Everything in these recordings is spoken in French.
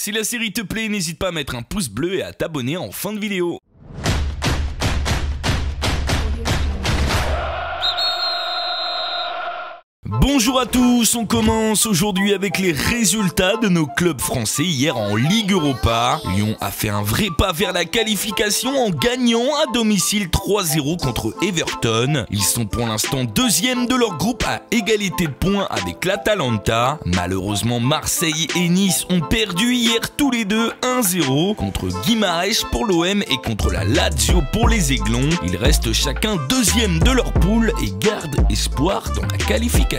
Si la série te plaît, n'hésite pas à mettre un pouce bleu et à t'abonner en fin de vidéo. Bonjour à tous, on commence aujourd'hui avec les résultats de nos clubs français hier en Ligue Europa. Lyon a fait un vrai pas vers la qualification en gagnant à domicile 3-0 contre Everton. Ils sont pour l'instant deuxième de leur groupe à égalité de points avec l'Atalanta. Malheureusement, Marseille et Nice ont perdu hier tous les deux 1-0 contre Guimarães pour l'OM et contre la Lazio pour les Aiglons. Ils restent chacun deuxième de leur poule et gardent espoir dans la qualification.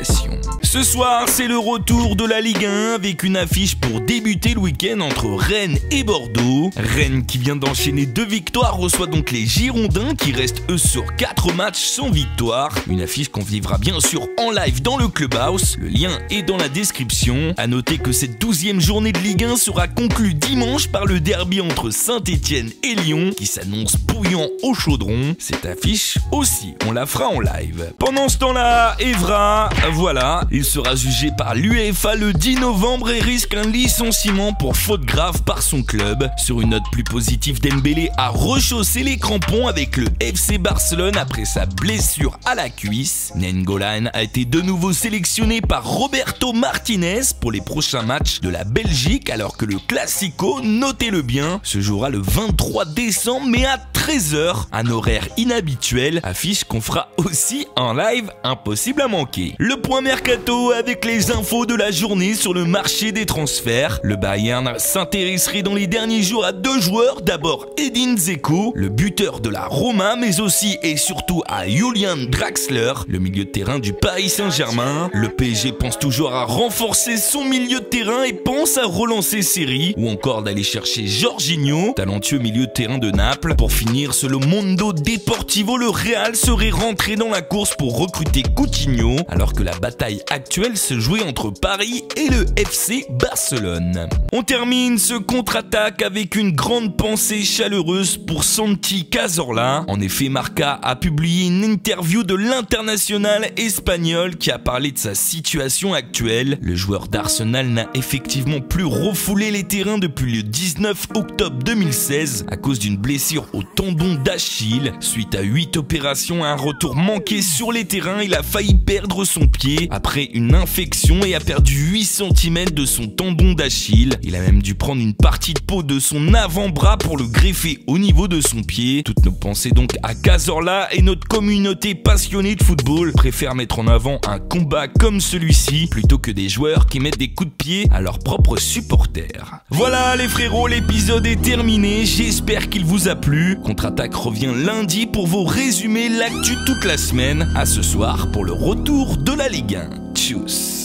Ce soir, c'est le retour de la Ligue 1 avec une affiche pour débuter le week-end entre Rennes et Bordeaux. Rennes, qui vient d'enchaîner 2 victoires, reçoit donc les Girondins qui restent eux sur 4 matchs sans victoire. Une affiche qu'on vivra bien sûr en live dans le Clubhouse. Le lien est dans la description. A noter que cette 12e journée de Ligue 1 sera conclue dimanche par le derby entre Saint-Etienne et Lyon qui s'annonce bouillant au chaudron. Cette affiche aussi, on la fera en live. Pendant ce temps-là, Evra, voilà, il sera jugé par l'UEFA le 10 novembre et risque un licenciement pour faute grave par son club. Sur une note plus positive, Dembélé a rechaussé les crampons avec le FC Barcelone après sa blessure à la cuisse. Nainggolan a été de nouveau sélectionné par Roberto Martinez pour les prochains matchs de la Belgique alors que le Classico, notez-le bien, se jouera le 23 décembre mais à 13h, un horaire inhabituel, affiche qu'on fera aussi en live, impossible à manquer. Le point mercato avec les infos de la journée sur le marché des transferts. Le Bayern s'intéresserait dans les derniers jours à 2 joueurs, d'abord Edin Dzeko, le buteur de la Roma, mais aussi et surtout à Julian Draxler, le milieu de terrain du Paris Saint-Germain. Le PSG pense toujours à renforcer son milieu de terrain et pense à relancer Seri, ou encore d'aller chercher Jorginho, talentueux milieu de terrain de Naples. Pour finir, selon Mondo Deportivo, le Real serait rentré dans la course pour recruter Coutinho, alors que la bataille actuelle se jouait entre Paris et le FC Barcelone. On termine ce contre-attaque avec une grande pensée chaleureuse pour Santi Cazorla. En effet, Marca a publié une interview de l'international espagnol qui a parlé de sa situation actuelle. Le joueur d'Arsenal n'a effectivement plus refoulé les terrains depuis le 19 octobre 2016 à cause d'une blessure au tendon d'Achille. Suite à 8 opérations et un retour manqué sur les terrains, il a failli perdre son pied après une infection et a perdu 8 cm de son tendon d'Achille. Il a même dû prendre une partie de peau de son avant-bras pour le greffer au niveau de son pied. Toutes nos pensées donc à Cazorla, et notre communauté passionnée de football préfère mettre en avant un combat comme celui-ci plutôt que des joueurs qui mettent des coups de pied à leurs propres supporters. Voilà les frérots, l'épisode est terminé, j'espère qu'il vous a plu. Contre-attaque revient lundi pour vous résumer l'actu toute la semaine. À ce soir pour le retour de la Ligue 1. Tchuss.